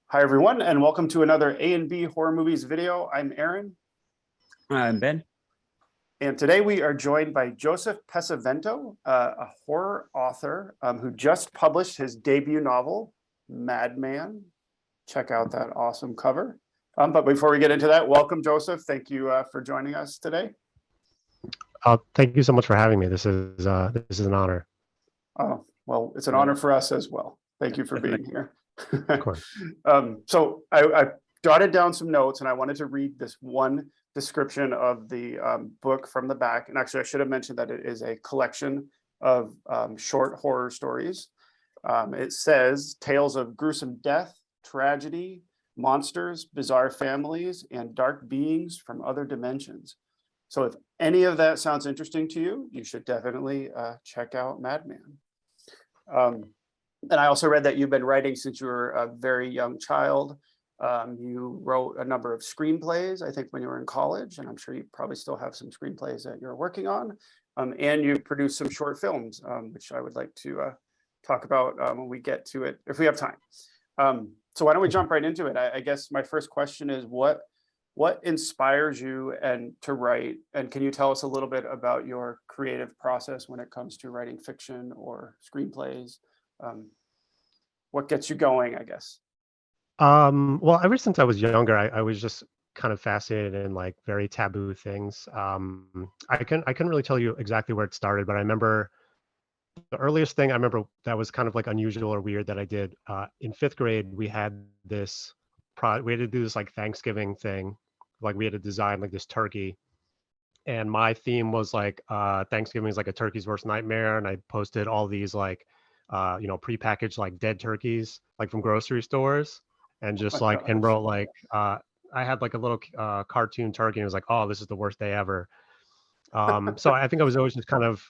Hi, everyone, and welcome to another A and B Horror Movies video. I'm Aaron, I'm Ben. and today we are joined by Joseph Pesavento, a horror author who just published his debut novel, Madman. Check out that awesome cover. But before we get into that, welcome, Joseph. Thank you for joining us today. Thank you so much for having me. This is an honor. Oh, well, it's an honor for us as well. Thank you for being here. Of course. So I jotted down some notes and I wanted to read this one description of the book from the back. And actually, I should have mentioned that it is a collection of short horror stories. It says tales of gruesome death, tragedy, monsters, bizarre families, and dark beings from other dimensions. So if any of that sounds interesting to you, you should definitely check out Madman. And I also read that you've been writing since you were a very young child. You wrote a number of screenplays, I think, when you were in college, and I'm sure you probably still have some screenplays that you're working on. And you produced some short films, which I would like to talk about when we get to it, if we have time. So why don't we jump right into it? I guess my first question is what inspires you to write? And can you tell us a little bit about your creative process when it comes to writing fiction or screenplays? What gets you going, I guess? Well, ever since I was younger, I was just kind of fascinated in like very taboo things. I couldn't really tell you exactly where it started, but I remember the earliest thing I remember that was kind of like unusual or weird that I did in fifth grade. We had this we had to do this like Thanksgiving thing, like we had to design like this turkey, and my theme was like Thanksgiving is like a turkey's worst nightmare, and I posted all these like prepackaged like dead turkeys like from grocery stores, and just like and wrote like I had like a little cartoon turkey, and it was like, oh, this is the worst day ever. So I think I was always just kind of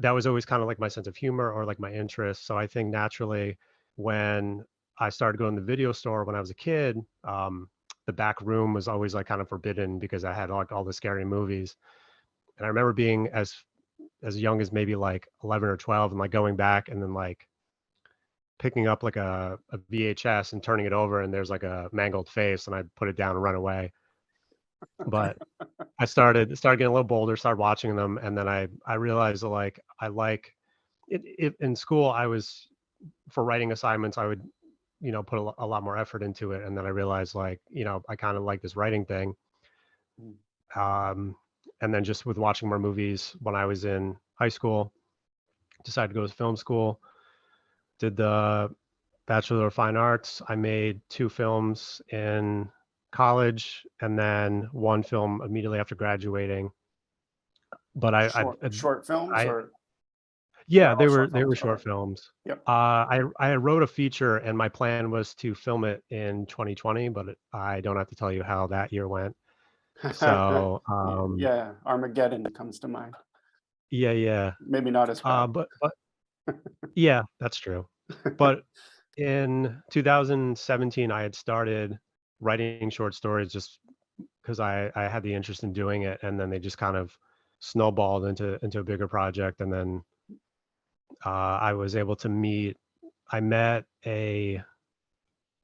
that was always kind of like my sense of humor or like my interest. So I think naturally when I started going to the video store when I was a kid, the back room was always like kind of forbidden because I had like all the scary movies. And I remember being as young as maybe like 11 or 12 and like going back and then like picking up like a VHS and turning it over, and there's like a mangled face, and I put it down and run away. But I started getting a little bolder, started watching them, and then I realized that like I like it in school. I was, for writing assignments, I would put a lot more effort into it, and then I realized like I kind of like this writing thing. And then just with watching more movies when I was in high school, decided to go to film school, did the Bachelor of Fine Arts. I made 2 films in college and then 1 film immediately after graduating. But short films or yeah, they were short films. Yep. I wrote a feature, and my plan was to film it in 2020, but I don't have to tell you how that year went. So yeah, Armageddon comes to mind. Yeah. Maybe not as bad. But yeah, that's true. But in 2017, I had started writing short stories just because I had the interest in doing it, and then they just kind of snowballed into a bigger project. And then I was able to I met an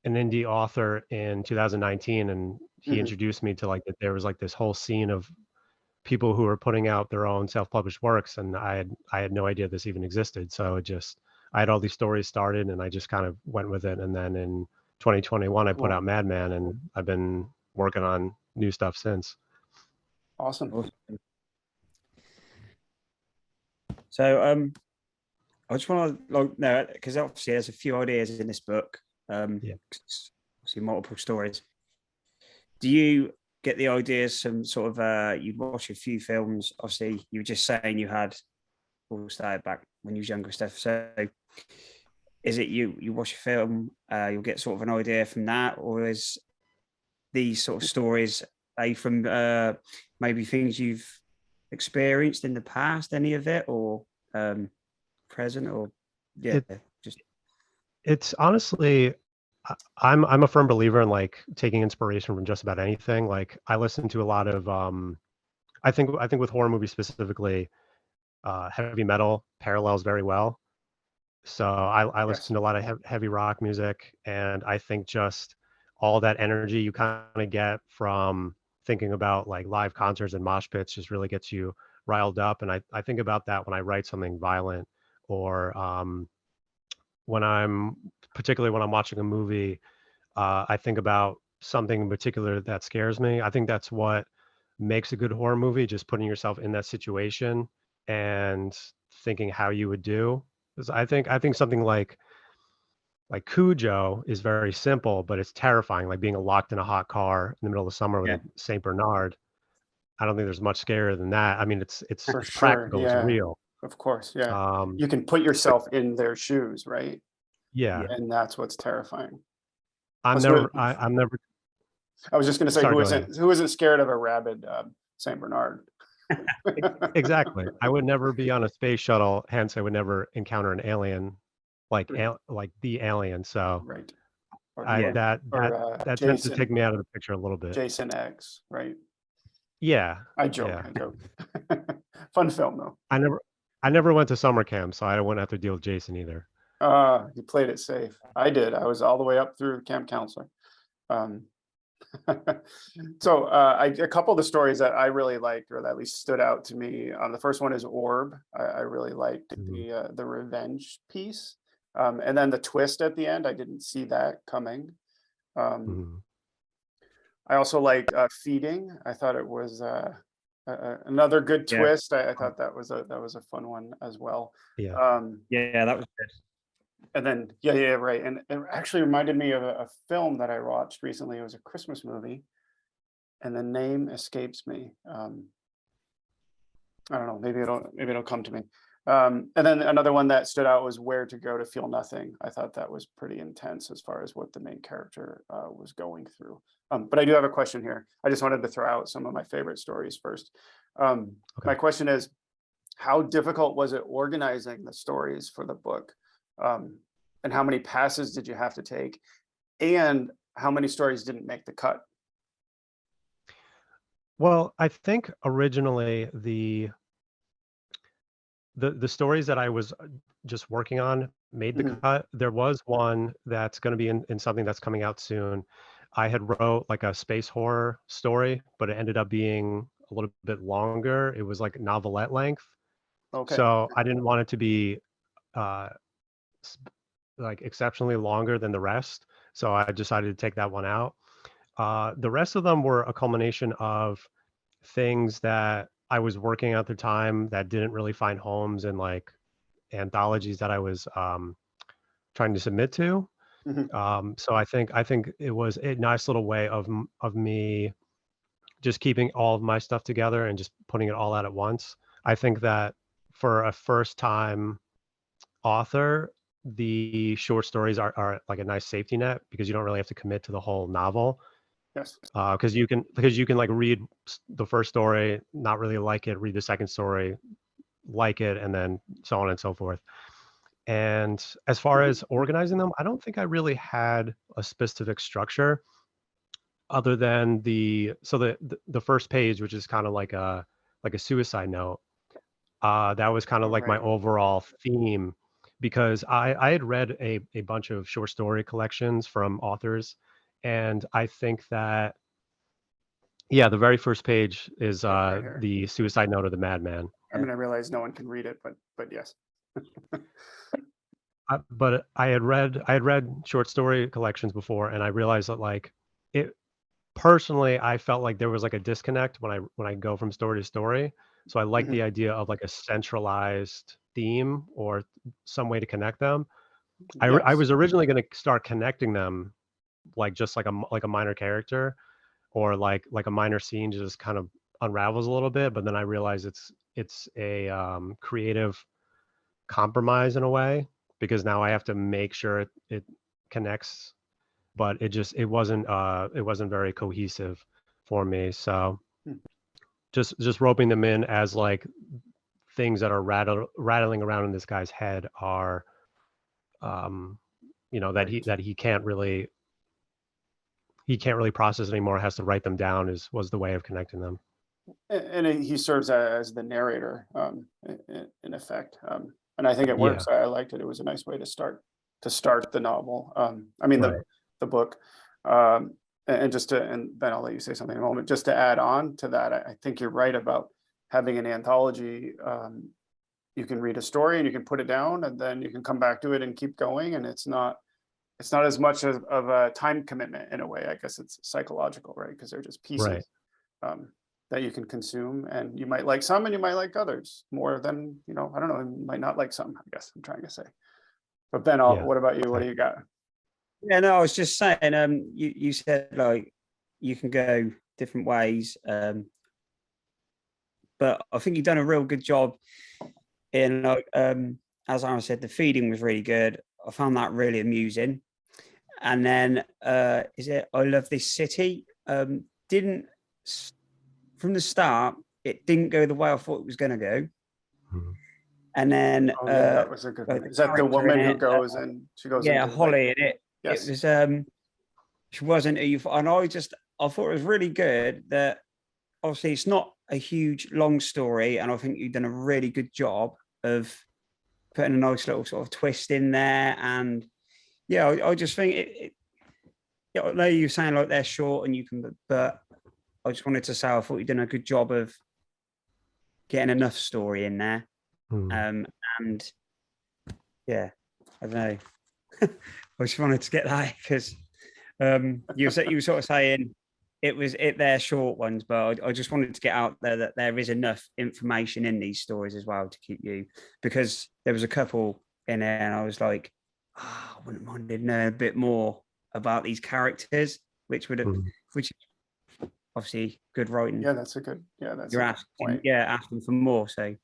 indie author in 2019, and he introduced me to like that there was like this whole scene of people who were putting out their own self-published works, and I had no idea this even existed. So I had all these stories started, and I just kind of went with it. And then in 2021, I put out Madman, and I've been working on new stuff since. Awesome. So I just want to know, because obviously there's a few ideas in this book. Yeah. Obviously multiple stories. Do you get the ideas from sort of you'd watch a few films? Obviously, you were just saying you had all started back when you was younger stuff. So is it you watch a film, you'll get sort of an idea from that, or is these sort of stories from maybe things you've experienced in the past, any of it, or present, or it's honestly, I'm a firm believer in like taking inspiration from just about anything. Like I listen to a lot of I think with horror movies specifically, heavy metal parallels very well. So I Yes. listen to a lot of heavy rock music, and I think just all that energy you kind of get from thinking about like live concerts and mosh pits just really gets you riled up. And I think about that when I write something violent, or when I'm particularly when I'm watching a movie. I think about something in particular that scares me. I think that's what makes a good horror movie, just putting yourself in that situation and thinking how you would do. 'Cause I think something like Cujo is very simple, but it's terrifying, like being locked in a hot car in the middle of summer with Yeah. a Saint Bernard. I don't think there's much scarier than that. I mean, it's For it's sure. practical, it's Yeah. real. Of course. Yeah. Um, You can put yourself in their shoes, right? yeah, Yeah. And that's what's terrifying. I'm Plus, who, never, I'm never. I was just going to say, Sorry, go ahead. who isn't scared of a rabid Saint Bernard? Exactly. I would never be on a space shuttle, hence I would never encounter an alien like Right. like the alien. So Right. Or I Yeah. that tends to take me out of the picture a little bit. Jason X, right? Yeah. I joke. Yeah. I joke. Fun film though. I never I never went to summer camp, so I wouldn't have to deal with Jason either. You played it safe. I did. I was all the way up through camp counselor. Um, so a couple of the stories that I really liked, or that at least stood out to me. The first one is Orb. I really liked Mhm, the revenge piece, and then the twist at the end. I didn't see that coming. Um, mhm. I also liked Feeding. I thought it was another good Yeah. twist. I thought that was a fun one as well. Yeah. Yeah, that was good. And then yeah, right. And it actually reminded me of a film that I watched recently. It was a Christmas movie, and the name escapes me. I don't know. Maybe it'll come to me. And then another one that stood out was Where to Go to Feel Nothing. I thought that was pretty intense as far as what the main character was going through. But I do have a question here. I just wanted to throw out some of my favorite stories first. Okay. My question is, how difficult was it organizing the stories for the book? And how many passes did you have to take? And how many stories didn't make the cut? Well, I think originally the stories that I was just working on made the Mhm. cut. There was one that's going to be in something that's coming out soon. I had wrote like a space horror story, but it ended up being a little bit longer. It was like novelette length. Okay. So I didn't want it to be uh like exceptionally longer than the rest. So I decided to take that one out. The rest of them were a culmination of things that I was working at the time that didn't really find homes in like anthologies that I was trying to submit to. Mhm. So I think it was a nice little way of me just keeping all of my stuff together and just putting it all out at once. I think that for a first time author, the short stories are like a nice safety net because you don't really have to commit to the whole novel. Yes. Because you can like read the first story, not really like it, read the second story, like it, and then so on and so forth. And as far as organizing them, I don't think I really had a specific structure other than the first page, which is kind of like a suicide note. That was kind of All like my right. overall theme because I had read a bunch of short story collections from authors, and I think that yeah, the very first page is Right here. the suicide note of the madman. I mean, I realize no one can read it, but yes. But I had read short story collections before, and I realized that like it personally, I felt like there was like a disconnect when I go from story to story. So I like Mhm. the idea of like a centralized theme or some way to connect them. I Yes. was originally going to start connecting them like just like a minor character or like a minor scene just kind of unravels a little bit, but then I realized it's a creative compromise in a way because now I have to make sure it connects, but it wasn't very cohesive for me. So Mm. just roping them in as like things that are rattling around in this guy's head are um that he Right. that he can't really process anymore, has to write them down was the way of connecting them. And he serves as the narrator, in effect. and I think it Yeah. works. I liked it. It was a nice way to start the novel. I mean Right. the book. And just to, and then I'll let you say something in a moment. Just to add on to that, I think you're right about having an anthology. You can read a story and you can put it down, and then you can come back to it and keep going. And it's not as much of a time commitment in a way. I guess it's psychological, right? Because they're just Right. pieces that you can consume, and you might like some and you might like others more than, I don't know, you might not like some, I guess I'm trying to say. But Ben, Yeah. what about you? What do Exactly. you got? Yeah, no, I was just saying, you said like you can go different ways, but I think you've done a real good job in like, as Aaron said, the feeding was really good. I found that really amusing. And then is it I Love This City? Didn't from the start, it didn't go the way I thought it was going to go. Mhm. And then Oh yeah, that was a good like one. the Is that the character in woman who it, goes and she goes yeah, into like, Holly in it. It yes. was she wasn't who you thought, and I thought it was really good. That obviously it's not a huge long story, and I think you've done a really good job of putting a nice little sort of twist in there. And yeah, I just think yeah, I know you're saying like they're short and you can, but I just wanted to say I thought you've done a good job of getting enough story in there. Mhm. And yeah, I don't know. I just wanted to get that because you were sort of saying they're short ones, but I just wanted to get out there that there is enough information in these stories as well to keep you, because there was a couple in there and I was like, I wouldn't mind knowing a bit more about these characters, which Mhm. which is obviously good writing. Yeah, that's a good You're point. asking for more. So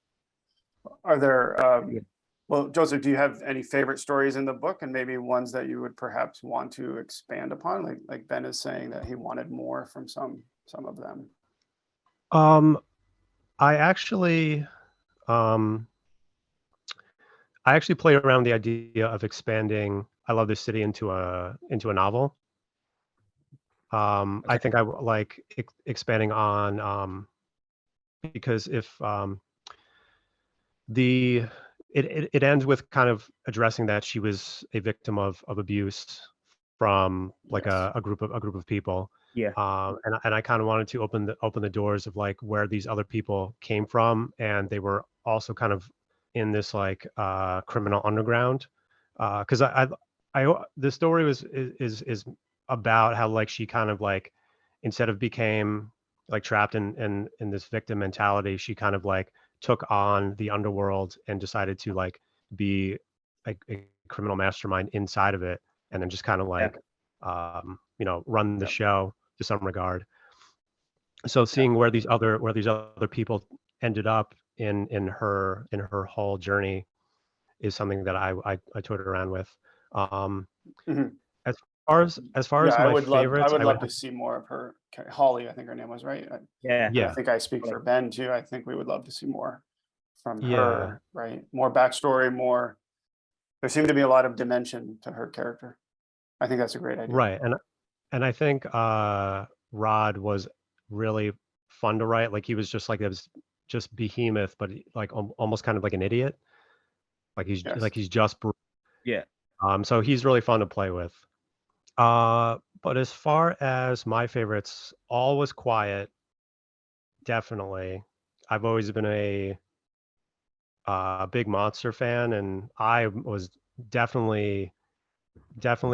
Are there yeah. well, Joseph, do you have any favorite stories in the book, and maybe ones that you would perhaps want to expand upon? Like Ben is saying that he wanted more from some of them. Um, I actually, um, I actually played around the idea of expanding I Love This City into a novel. I Okay. think I like expanding on because if the it ends with kind of addressing that she was a victim of abuse from like Yes. a group of people. Yeah. And I kind of wanted to open the doors of like where these other people came from, and they were also kind of in this like criminal underground. Because the story is about how like she kind of like instead of became like trapped in this victim mentality, she kind of like took on the underworld and decided to like be a criminal mastermind inside of it, and then just kind of Yeah. like run the Yep. show to some regard. So Yeah. seeing where these other people ended up in her whole journey is something that I toyed around with. Um, Mhm. as far Yeah, as I my would love favorites, I would to see more of her. Holly, I think her name was, right? Yeah. And I yeah, think I speak Like, for Ben too. I think we would love to see more from yeah, her, right? More backstory, more. There seemed to be a lot of dimension to her character. I think that's a great idea. right. And I think Rod was really fun to write. Like he was just like it was just behemoth, but like almost kind of like an idiot. Yes. He's just yeah. so he's really fun to play with. But as far as my favorites, All Was Quiet, definitely. I've always been a big monster fan, and I was definitely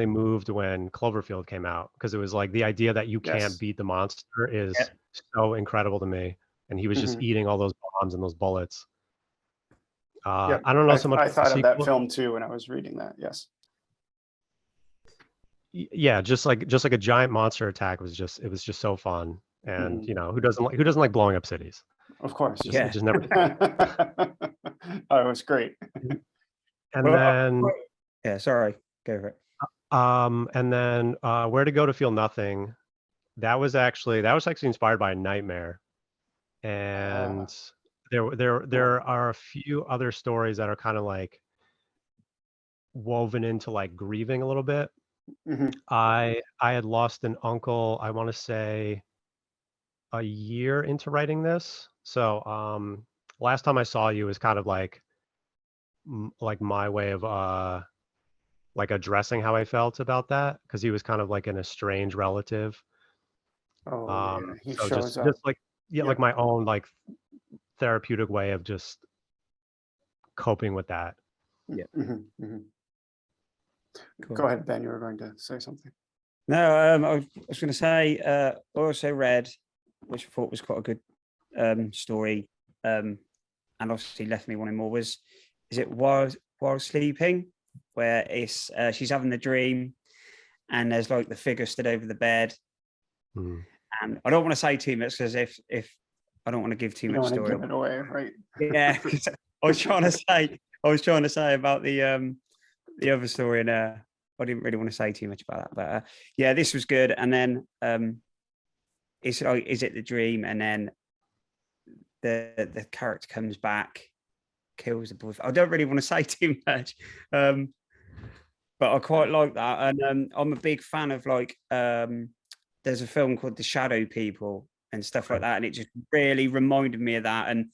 moved when Cloverfield came out because it was like the idea that you can't Yes. beat the monster Yeah. is so incredible to me, and he was just Hmm. eating all those bombs and those bullets. Yep. I don't know so much I about the thought of that sequel. film too when I was reading that. Yes. Yeah, just like a giant monster attack it was just so fun, and Hmm. who doesn't like blowing up cities? Of course. It Yeah. just never. Oh, it was great. And Well, then yeah. Sorry. Go for it. Where to Go to Feel Nothing. That was actually inspired by a nightmare, Uh, and cool. there are a few other stories that are kind of like woven into like grieving a little bit. Hmm. I had lost an uncle, I want to say a year into writing this. So last time I saw you was kind of like like my way of like addressing how I felt about that, because he was kind of like an estranged relative. Oh yeah, he So shows up. just like yeah, Yep. like my own like therapeutic way of just coping with that. Yeah. Mhm, mhm. Cool. Go ahead, Ben. You were going to say something. No, I was going to say, I also read, which I thought was quite a good story, and obviously left me wanting more. Is it while sleeping, where it's she's having the dream, and there's like the figure stood over the bed, Mm. and I don't want to say too much because if I don't want to give too You don't much want to story. give it away, right? Yeah, 'cause I was trying to say about the other story, and I didn't really want to say too much about that. But yeah, this was good. And then it's like, is it the dream? And then the character comes back, kills the boyfriend. I don't really want to say too much, but I quite like that. And I'm a big fan of like there's a film called The Shadow People and stuff like that, and it just really reminded me of that. And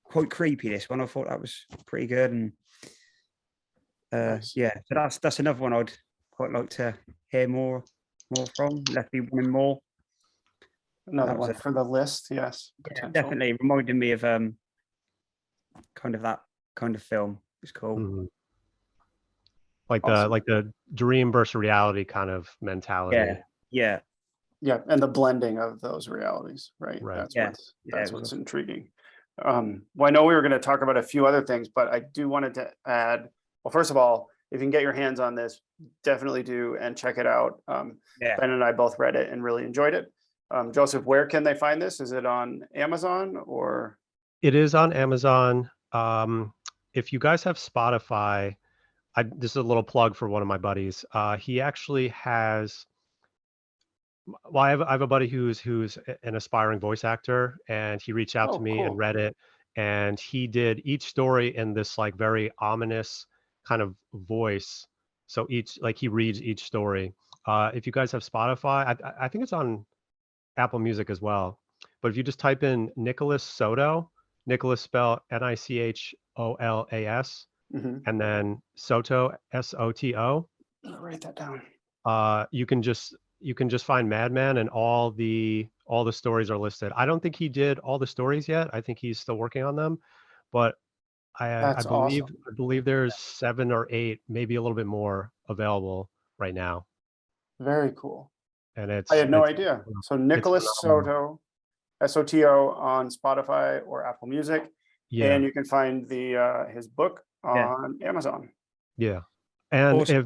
quite creepy, this one. I thought that was pretty good. And Nice. yeah, so that's another one I'd quite like to hear more from. Left me wanting more. Another That was one for the list. Yes, potential. definitely reminded me of kind of that kind of film. It's cool. Mhm. Like Awesome. the dream versus reality kind of mentality. Yeah. Yeah, and the blending of those realities, right? Right. That's Yeah. what's Yeah, that's it was what's awesome. intriguing. Well, I know we were going to talk about a few other things, but I do wanted to add. Well, first of all, if you can get your hands on this, definitely do and check it out. Yeah. Ben and I both read it and really enjoyed it. Joseph, where can they find this? Is it on Amazon or? It is on Amazon. If you guys have Spotify, this is a little plug for one of my buddies. He actually has. Well, I have a buddy who's an aspiring voice actor, and he reached out to Oh, me and cool. read it, and he did each story in this like very ominous kind of voice. So he reads each story. If you guys have Spotify, I think it's on Apple Music as well. But if you just type in Nicholas Soto, Nicholas spelled Nicholas, Mhm. and then Soto, Soto, I'll write that down. you can just find Madman, and all the stories are listed. I don't think he did all the stories yet. I think he's still working on them, but I That's believe awesome. there's 7 or 8, maybe a little bit more available right now, Very cool. and I it's had no idea. So it's Nicholas phenomenal. Soto, Soto on Spotify or Apple Music, Yeah, and you can find the his book Yeah. on Amazon. yeah, and Awesome.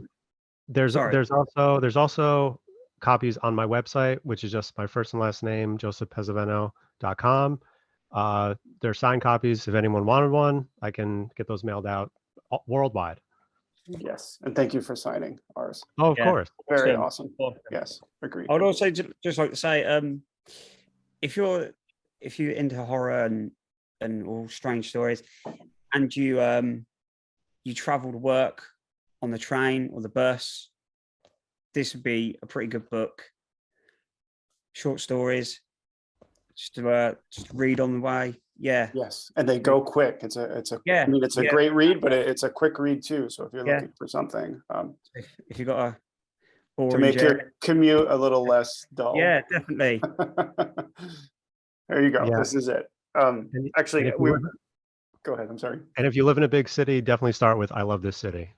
if Sorry. there's also copies on my website, which is just my first and last name, josephpesavento.com. They're signed copies. If anyone wanted one, I can get those mailed out worldwide. Yes, and thank you for signing ours. Oh, of Yeah. course. Very Awesome. awesome. Yes, agreed. I would also just like to say, if you're into horror and all strange stories, and you travel to work on the train or the bus, this would be a pretty good book. Short stories, just read on the way. Yeah, Yes, and they go quick. I yeah, mean, it's a yeah, great read, but it's a quick read too. So if you're yeah. looking for something If you got a to boring make journey, your commute a little less dull. yeah, definitely. There you go. Yeah. This is it. And Actually, if you live, go ahead. I'm sorry. and if you live in a big city, definitely start with "I love this city."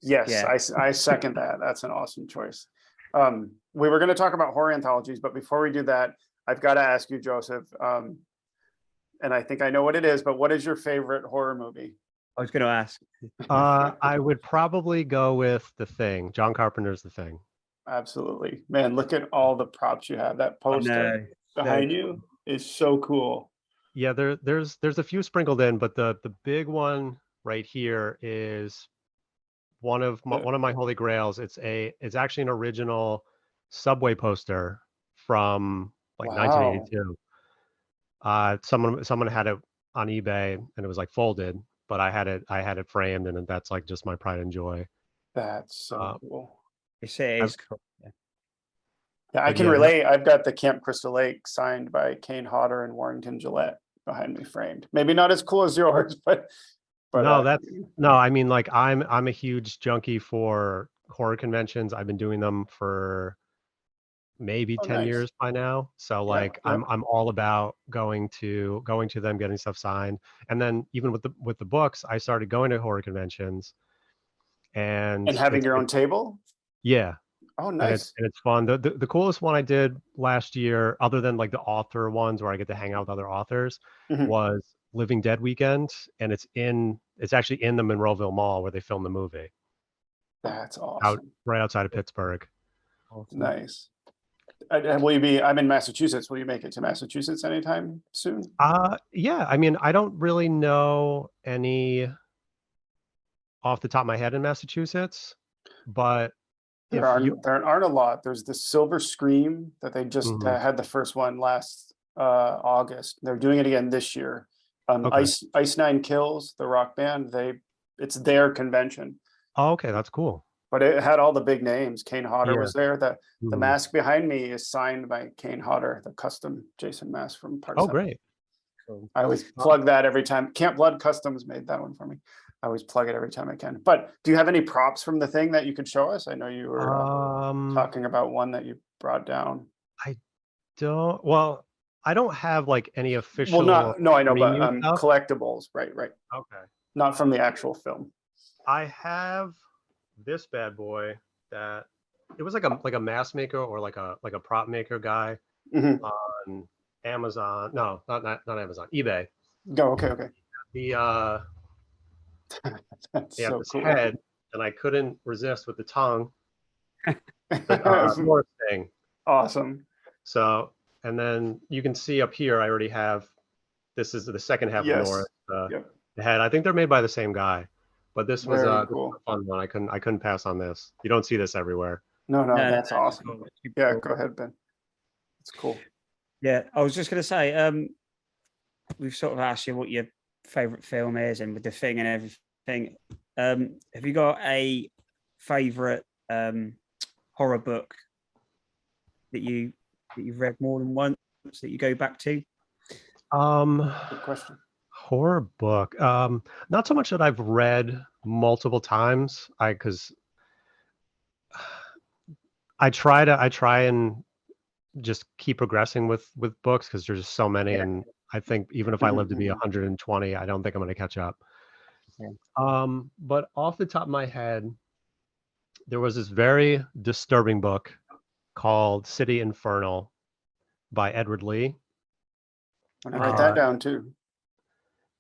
Yes, Yeah. I second that. That's an awesome choice. We were going to talk about horror anthologies, but before we do that, I've got to ask you, Joseph, and I think I know what it is, but what is your favorite horror movie? I was going to ask. I would probably go with The Thing. John Carpenter's The Thing. Absolutely. Man, look at all the props you have. That I poster know. behind you is so cool. Yeah, there's a few sprinkled in, but the big one right here is one of my holy grails. It's actually an original Subway poster from like Wow, 1982. Someone had it on eBay, and it was like folded, but I had it framed, and that's like just my pride and joy. that's so Uh, cool. It I've, is cool. Yeah. Yeah, I but can yeah, relate. I've got the Camp Crystal Lake signed by Kane Hodder and Warrington Gillette behind me framed. Maybe not as cool as yours, but But no, I mean, like I'm a huge junkie for horror conventions. I've been doing them for maybe 10 nice. years by now. So like yeah. I'm all about going to them, getting stuff signed. And then even with the books, I started going to horror conventions and having your own table. yeah. Oh, And nice. it's fun. The coolest one I did last year, other than like the author ones where I get to hang out with other authors, Mhm. was Living Dead Weekend, and it's actually in the Monroeville Mall where they filmed the movie, That's out awesome. right outside of Pittsburgh. Awesome. Nice. Will you be? I'm in Massachusetts. Will you make it to Massachusetts anytime soon? Yeah. I mean, I don't really know any off the top of my head in Massachusetts, but There if you, aren't a lot. There's the Silver Scream that they just Mhm. had the first one last August. They're doing it again this year. Okay. Ice Nine Kills, the rock band. It's their convention, Oh, okay, that's cool. but it had all the big names. Kane Hodder Yeah. was there. The Mhm. mask behind me is signed by Kane Hodder, the custom Jason mask from Part Oh, 7. great. Cool. I always plug that every time. Camp Blood Customs made that one for me. I always plug it every time I can. But do you have any props from the thing that you could show us? I know you were talking about one that you brought down. I don't. Well, I don't have like any Well, official no, I know, but premium stuff. collectibles, right? Okay. Not from the actual film. I have this bad boy that it was like a mask maker or like a prop maker guy Mhm. on Amazon. No, not Amazon. eBay. Go, okay. The That's they have so this cool. head, and I couldn't resist with the tongue. The North thing. Awesome. So, and then you can see up here, I already have. This is the second half of Yes. North. Yep. The head. I think they're made by the same guy, but this was Very this was cool. a fun one. I couldn't pass on this. You don't see this everywhere. No, No, that's awesome. cool. It's super Yeah, cool. go ahead, Ben. It's cool. Yeah, I was just going to say, we've sort of asked you what your favorite film is, and with the thing and everything. Have you got a favorite horror book that you've read more than once that you go back to? Good question. Horror book. Not so much that I've read multiple times. Because I try and just keep progressing with books because there's just so many, Yeah. and I think even if I live to be 120, I don't think I'm going to catch up. Yeah. But off the top of my head, there was this very disturbing book called City Infernal by Edward Lee. I'm gonna write that down too.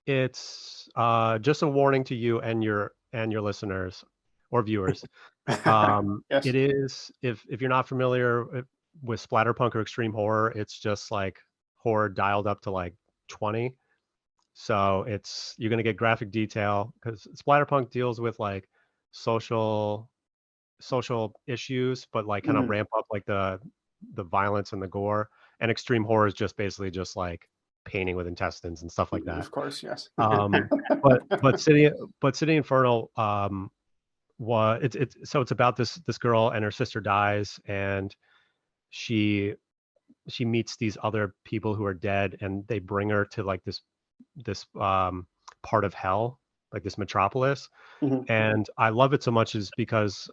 It's just a warning to you and your listeners or viewers. Yes. It is, if you're not familiar with splatterpunk or extreme horror, it's just like horror dialed up to like 20. So you're gonna get graphic detail because splatterpunk deals with like social issues, but like kind of ramp up like the violence and the gore. And extreme horror is just basically just like painting with intestines and stuff like that. Of course, yes. But City Infernal it's about this girl, and her sister dies, and she meets these other people who are dead, and they bring her to like this part of hell, like this metropolis. And I love it so much is because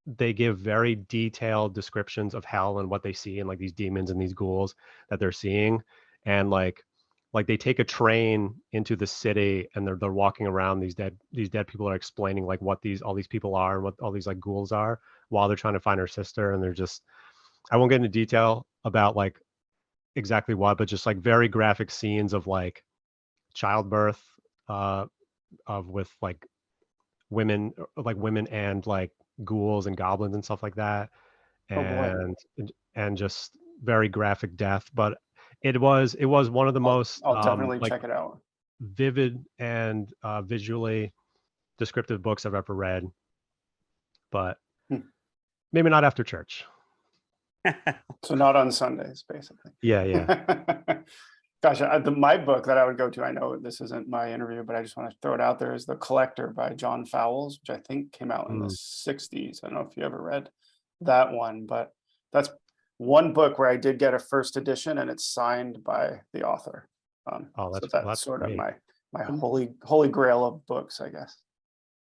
they give very detailed descriptions of hell and what they see, and like these demons and these ghouls that they're seeing. And like they take a train into the city, and they're walking around. These dead people are explaining like what all these people are and what all these like ghouls are, while they're trying to find her sister. And they're just, I won't get into detail about like exactly what, but just like very graphic scenes of like childbirth, with like women and like ghouls and goblins and stuff like that. Oh boy. And just very graphic death. But it was one of the most I'll definitely like check it out. vivid and visually descriptive books I've ever read. But maybe not after church. So not on Sundays, basically. Yeah. Gosh, my book that I would go to, I know this isn't my interview, but I just want to throw it out there, is The Collector by John Fowles, which I think came out in the 60s. I don't know if you ever read that one, but that's one book where I did get a first edition, and it's signed by the author. Oh, So that's sort of great. my holy grail of books, I guess.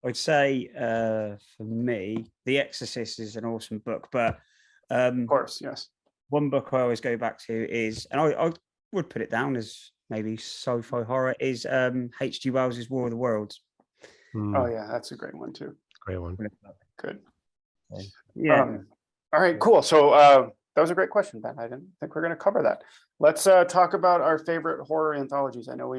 I'd say for me, The Exorcist is an awesome book, but Of course, yes. one book I always go back to is, and I would put it down as maybe sci-fi horror, is H.G. Wells's War of the Worlds. Oh yeah, that's a great one too. Great one. Good. Yeah. All right, cool. So that was a great question, Ben. I didn't think we are going to cover that. Let's talk about our favorite horror anthologies. I know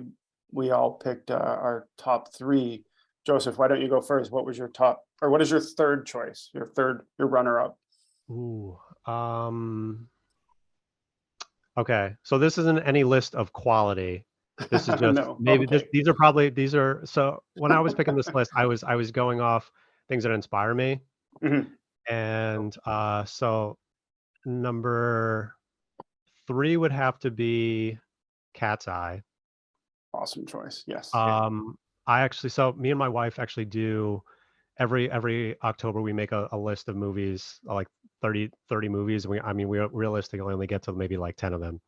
we all picked our top 3. Joseph, why don't you go first? What was your top, or what is your third choice? Your runner-up? Ooh. Okay, so this isn't any list of quality. This is just No. maybe Okay. these are so when I was picking this list, I was going off things that inspire me. Mhm. And so number 3 would have to be Cat's Eye. Awesome choice. Yes. So me and my wife actually do every October we make a list of movies, like 30 movies. We realistically only get to maybe like 10 of them.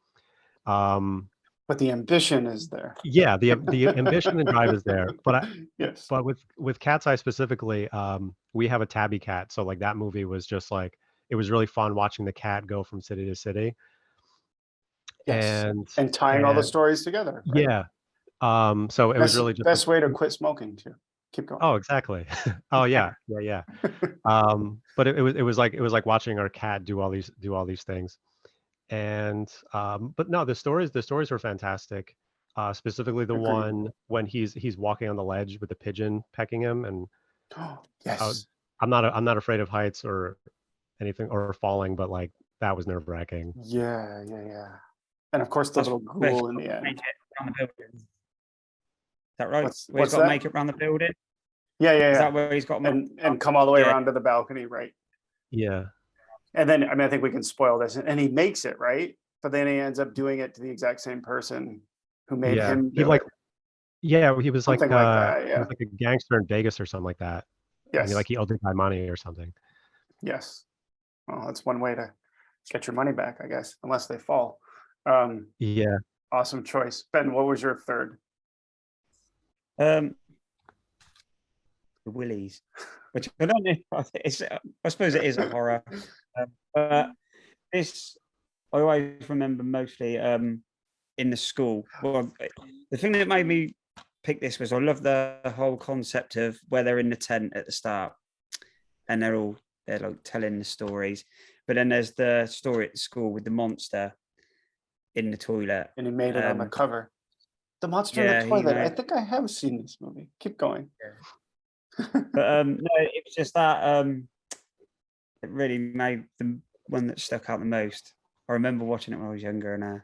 But the ambition is there. Yeah, the ambition and drive is there. But yes. But with Cat's Eye specifically, we have a tabby cat, so like that movie was just like it was really fun watching the cat go from city to city. Yes. And tying all the stories together. Right? Yeah. So it was really just best way to quit smoking too. Keep going. Oh, exactly. Oh yeah. But it was like watching our cat do all these things. And but no, the stories were fantastic. Specifically the Agreed. one when he's walking on the ledge with the pigeon pecking him, and yes. I'm not afraid of heights or anything or falling, but like that was nerve-wracking. Yeah. And of course the little ghoul in the end. Is that right? What's he's got that? to make it around the building? Yeah. Is that where he's got and come all the way around to the balcony, right? Yeah. And then I think we can spoil this, and he makes it, right? But then he ends up doing it to the exact same person who made him do it. Yeah, he was Something like that, he was like a gangster in Vegas or something like that. Yes. And he owed the guy money or something. Yes. Well, that's one way to get your money back, I guess, unless they fall. Yeah. Awesome choice. Ben, what was your third? The Willies, which I don't know. I suppose it is a horror. But this, I always remember mostly in the school. Well, the thing that made me pick this was I love the whole concept of where they're in the tent at the start, and they're like telling the stories. But then there's the story at the school with the monster in the toilet, and he made it on the cover. The monster in the toilet. I think I have seen this movie. Keep going. Yeah. But no, it was just that it really made the one that stuck out the most. I remember watching it when I was younger, and I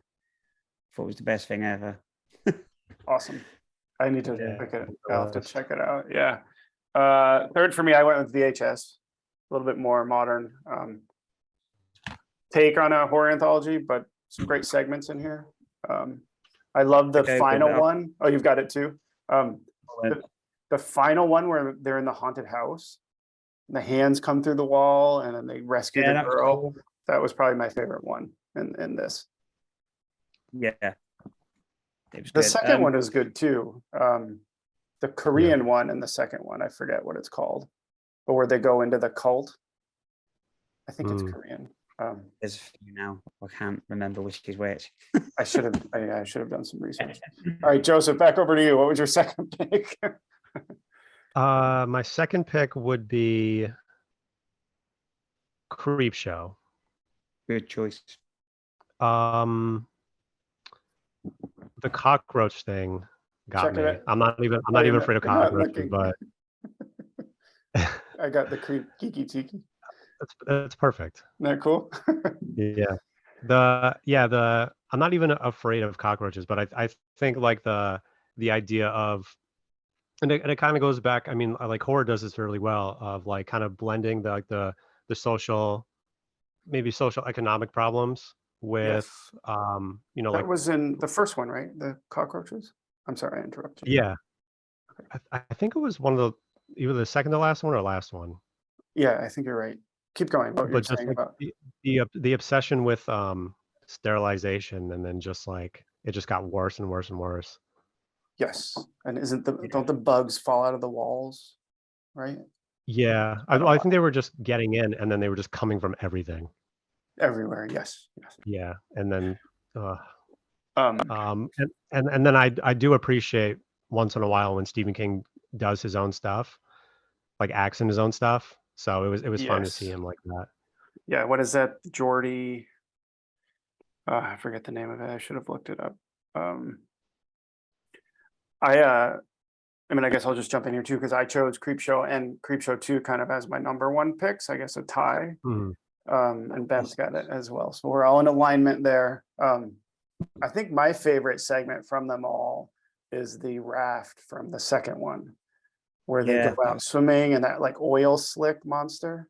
thought it was the best thing ever. Awesome. I need to pick it. I'll have to check it out. Yeah. Third for me, I went with VHS. A little bit more modern take on a horror anthology, but some great segments in here. I love the final one. Oh, you've got it too. The final one where they're in the haunted house, the hands come through the wall, and then they rescue the girl. Cool. That was probably my favorite one in this. Yeah. The second one is good too. The Korean one and the second one, I forget what it's called, but where they go into the cult. I think it's Korean. There's a few now. I can't remember which is which. I should have done some research. All right, Joseph, back over to you. What was your second pick? My second pick would be Creepshow. Good choice. The cockroach thing got me. I'm not even afraid of cockroaches, but I got the creep geeky tiki. That's perfect. Isn't that cool? Yeah. I'm not even afraid of cockroaches, but I think like the idea of, and it kind of goes back. I mean, like horror does this really well of like kind of blending the social, maybe social economic problems with that was in the first one, right? The cockroaches. I'm sorry, I interrupted. Yeah. Okay. I think it was one of either the second to last one or last one. Yeah, I think you're right. Keep going. What you're saying about the obsession with sterilization, and then just like it just got worse and worse and worse. Yes, and don't the bugs fall out of the walls, right? Yeah, I don't I know. think they were just getting in, and then they were just coming from everything. Everywhere, yes. Yeah, and then, Um, and then I do appreciate once in a while when Stephen King does his own stuff, like acts in his own stuff. So it was fun to see yes. him like that. Yeah, what is that? Geordie. I forget the name of it. I should have looked it up. Um, I mean, I guess I'll just jump in here too because I chose Creepshow and Creepshow 2 kind of as my number one picks. I guess a tie. Mhm. And Ben's got it as well. So we're all in alignment there. I think my favorite segment from them all is the raft from the second one, where they Yeah, go that out was swimming and that like oil slick monster,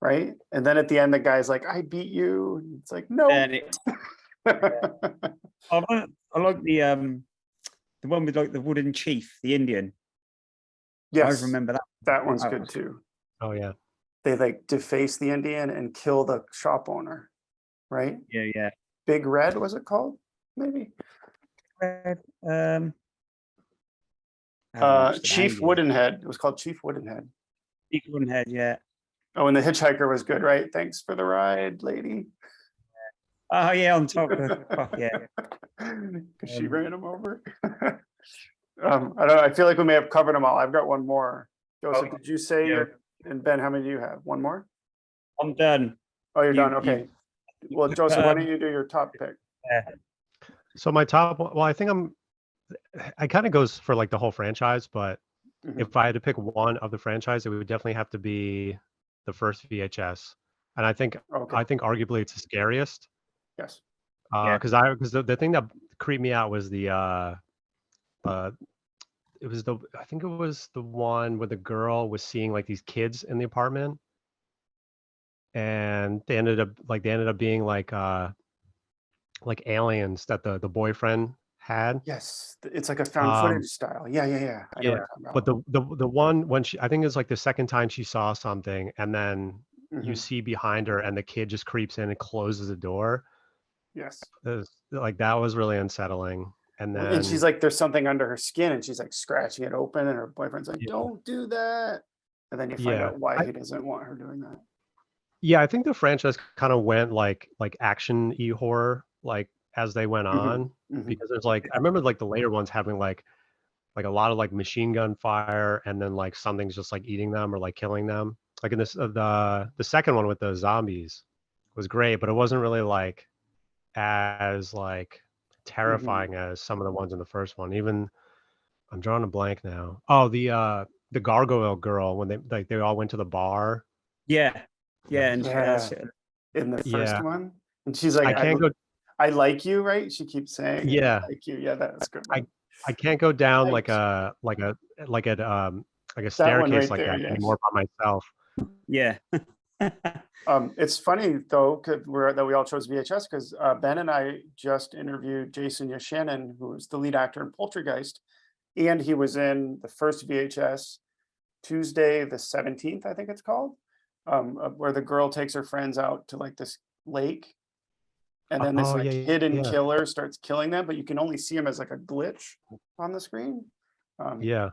right? And then at the end, the guy's like, "I beat you." And it's like, no. and I like the one with like the wooden chief, the Indian. I Yes, remember that. that one's That good was- too. Oh yeah. They like deface the Indian and kill the shop owner, right? Yeah. Big Red was it called? Maybe. Red, I haven't watched it in Chief ages. Woodenhead. It was called Chief Woodenhead. Chief Woodenhead, yeah. Oh, and the hitchhiker was good, right? Thanks for the ride, lady. Oh yeah, on top of yeah. Because she ran him over. I don't. I feel like we may have covered them all. I've got one more. Joseph, did you say? yeah. And Ben, how many do you have? One more? I'm done. Oh, you're You- done. Okay. Well, Joseph, why don't you do your top pick? Yeah. So my top one, well, I think I kind of goes for like the whole franchise, but Mhm. if I had to pick one of the franchise, it would definitely have to be the first VHS. And I think Okay. arguably it's the scariest. Yes. Yeah. Because the thing that creeped me out was the it was I think it was the one where the girl was seeing like these kids in the apartment, and they ended up being like aliens that the boyfriend had. Yes. It's like a found Um, footage style. Yeah. I know yeah, what you're talking but about. the one when I think it's like the second time she saw something, and then you Mhm. see behind her, and the kid just creeps in and closes the door. Yes. Like that was really unsettling. And And she's then like, there's something under her skin, and she's like scratching it open, and her boyfriend's like, yeah, "Don't do that." And then you find yeah, out why he doesn't want her doing that. I think the franchise kind of went like action horror like as they went on, Mhm. because there's like I remember like the later ones having like a lot of like machine gun fire, and then like something's just like eating them or like killing them. Like in this the second one with the zombies was great, but it wasn't really like as like Mhm. terrifying as some of the ones in the first one. Even I'm drawing a blank now. Oh, the gargoyle girl when they all went to the bar. Yeah. Yeah. And Yeah. In the first Yeah, one, and she's I like, can't go. I like you, right? She keeps saying, "I Yeah, like you." Yeah, that's a good I one. I can't go down like Thanks. a That one staircase right like there, that yes. anymore by myself. yeah. It's funny though, that we all chose VHS because Ben and I just interviewed Jason Yashanin, who was the lead actor in Poltergeist, and he was in the first VHS, Tuesday the 17th, I think it's called, where the girl takes her friends out to like this lake, and then this Oh like yeah, hidden yeah, killer starts killing them, but you can only see him as like a glitch on the screen. Um, yeah.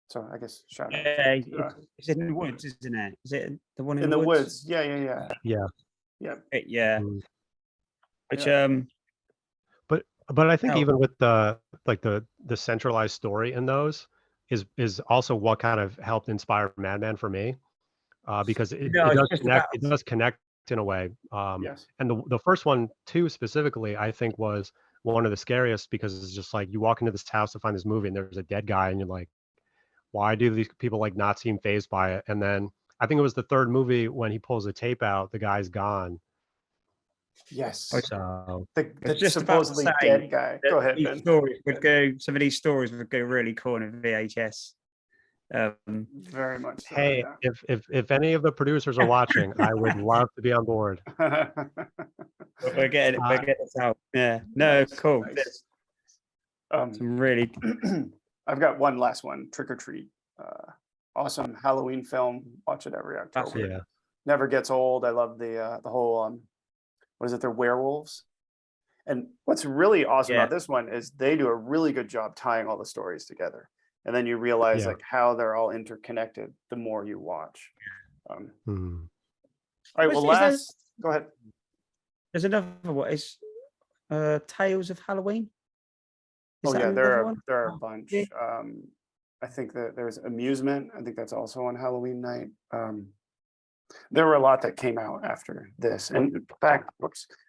so I guess shout out Yeah. to, It's in the woods, isn't it? Is it the one in in the the woods? woods. Yeah. Yeah. Yeah. Mm. Which Yeah. But I think oh, even with the like the centralized story in those is also what kind of helped inspire Madman for me, because no, it's just about it does connect in a way. Yes. And the first one too specifically, I think was one of the scariest, because it's just like you walk into this house to find this movie and there's a dead guy and you're like, why do these people like not seem phased by it? And then I think it was the third movie when he pulls the tape out, the guy's gone. Yes. I So The was just about to supposedly say dead guy. that Go ahead, these Ben. stories would go. Some of these stories would go really cool in a VHS. Very much so. hey, if any of the producers are watching, I would love to be on board. Yeah. But we're getting Uh, this out. Yeah. No. Nice, Cool. nice. There's Um, some really. I've got one last one. Trick or Treat. Awesome Halloween film. Watch it every October. yeah. Never gets old. I love the whole what is it? They're werewolves, And what's really awesome Yeah. about this one is they do a really good job tying all the stories together. And then you realize Yeah. like how they're all interconnected the more you watch. All right, well, go ahead. There's another one. It's Tales of Halloween. Is Oh that yeah, another one? there are a bunch. Yeah. I think that there's Amusement. I think that's also on Halloween night. There were a lot that came out after this. And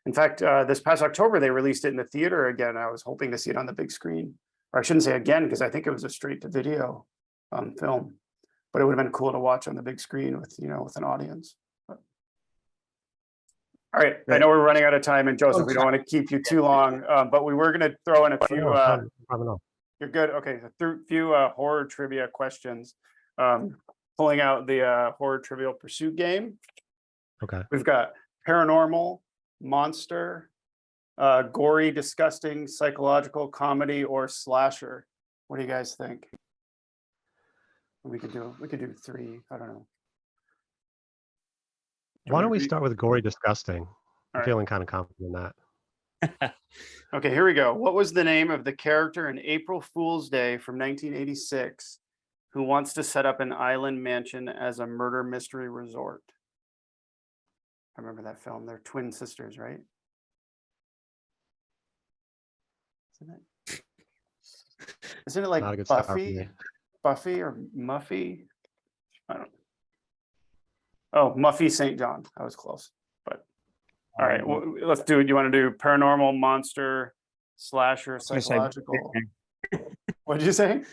in fact, this past October, they released it in the theater again. I was hoping to see it on the big screen. Or I shouldn't say again, because I think it was a straight to video film. But it would have been cool to watch on the big screen with, with an audience. All right, I know we're running out of time, and Joseph, we don't want to keep you too long, but we were going to throw in a few. You're good. Okay, a few horror trivia questions. Pulling out the horror Trivial Pursuit game. Okay. We've got paranormal, monster, gory, disgusting, psychological, comedy, or slasher. What do you guys think? We could do 3. I don't know. Why don't we start with gory, disgusting? I'm right. feeling kind of confident in that. Okay, here we go. What was the name of the character in April Fool's Day from 1986 who wants to set up an island mansion as a murder mystery resort? I remember that film. They're twin sisters, right? Isn't it like Not a good start for Buffy? me. Buffy or Muffy? I don't know. Oh, Muffy St. John. I was close. But all right, well, let's do it. You want to do paranormal, monster, slasher, psychological? What did you say?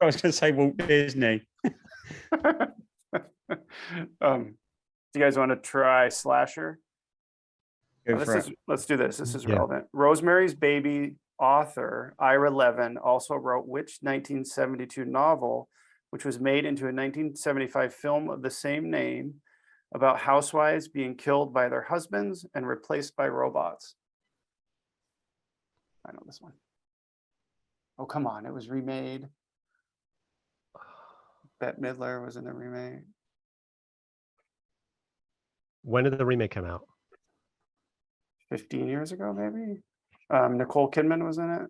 I was going to say Walt Disney. Do you guys want to try slasher? Let's do this. This is relevant. Rosemary's Baby author Ira Levin also wrote which 1972 novel, which was made into a 1975 film of the same name, about housewives being killed by their husbands and replaced by robots? I know this one. Oh, come on. It was remade. Bette Midler was in the remake. When did the remake come out? 15 years ago, maybe. Nicole Kidman was in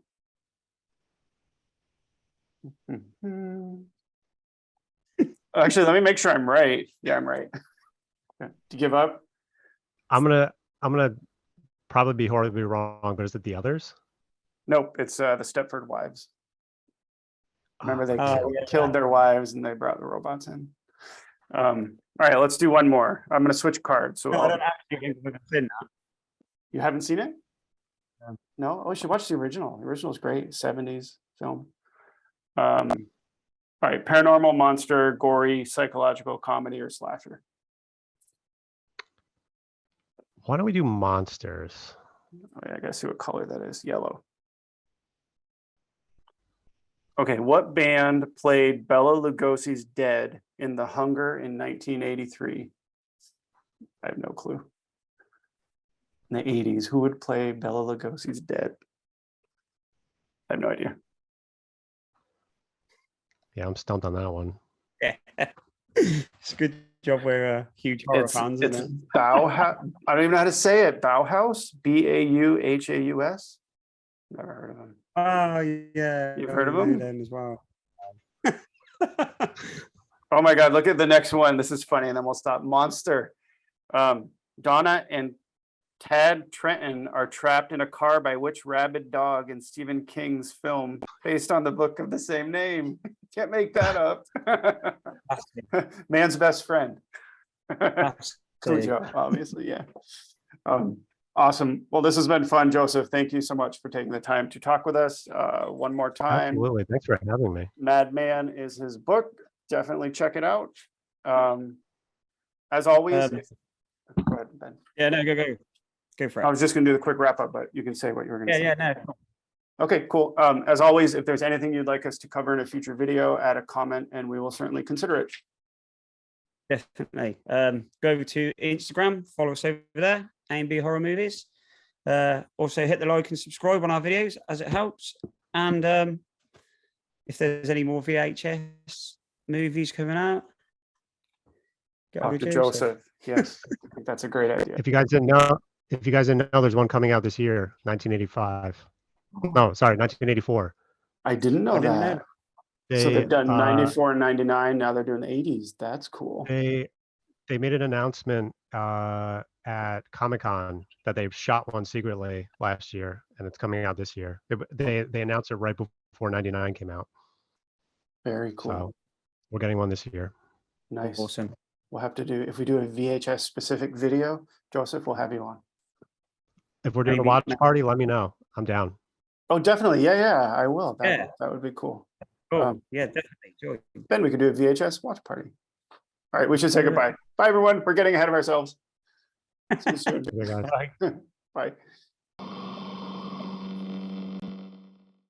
it. Actually, let me make sure I'm right. Yeah, I'm right. Do you give up? I'm gonna probably be horribly wrong, but is it The Others? Nope, it's the Stepford Wives. Remember, they Oh, killed their wives and they brought the robots in. All right, let's do one more. I'm going to switch cards. So No, I don't actually think we've seen that. You haven't seen it? No. No? Oh, you should watch the original. The original is great. 70s film. All right, paranormal, monster, gory, psychological, comedy, or slasher? Why don't we do monsters? Oh, yeah, I gotta see what color that is. Yellow. Okay, what band played Bela Lugosi's Dead in The Hunger in 1983? I have no clue. In the 80s, who would play Bela Lugosi's Dead? I have no idea. Yeah, I'm stumped on that one. Yeah. It's a good job we're huge horror fans, It's isn't it? Bauhaus. I don't even know how to say it. Bauhaus? Bauhaus? Never heard of them. Oh, yeah. You've heard of I know them? as well. Oh my God, look at the next one. This is funny, and then we'll stop. Monster. Donna and Tad Trenton are trapped in a car by which rabid dog in Stephen King's film based on the book of the same name? Can't make that up. Man's Best Friend. Cujo, obviously, yeah. Awesome. Well, this has been fun, Joseph. Thank you so much for taking the time to talk with us. One more time. Absolutely. Thanks for having me. Madman is his book. Definitely check it out. As always, go ahead, Ben. Yeah, no, go for it. I was just going to do the quick wrap up, but you can say what you were going to say. Yeah, no. Okay, cool. As always, if there's anything you'd like us to cover in a future video, add a comment and we will certainly consider it. Definitely. Go over to Instagram, follow us over there, A&B Horror Movies. Also hit the like and subscribe on our videos as it helps. And if there's any more VHS movies coming out, Talk to Joseph. Yes, I think that's a great idea. If you guys didn't know, if you guys didn't know, there's one coming out this year, 1985. No, sorry, 1984. I didn't know I didn't know that. So They they've done 94 and 99. Now they're doing the 80s. That's cool. they made an announcement at Comic-Con that they've shot one secretly last year, and it's coming out this year. They announced it right before 99 came out. Very cool. So we're getting one this year. Nice. Awesome. We'll have to do, if we do a VHS specific video, Joseph, we'll have you on. If we're doing a Maybe. watch party, let me know. I'm down. Oh, definitely. Yeah, I will. Yeah. That would be cool. Oh, yeah, definitely. Joy. Then we could do a VHS watch party. All right, we should say goodbye. Bye, everyone. We're getting ahead of ourselves. See you soon. Okay, guys. Bye.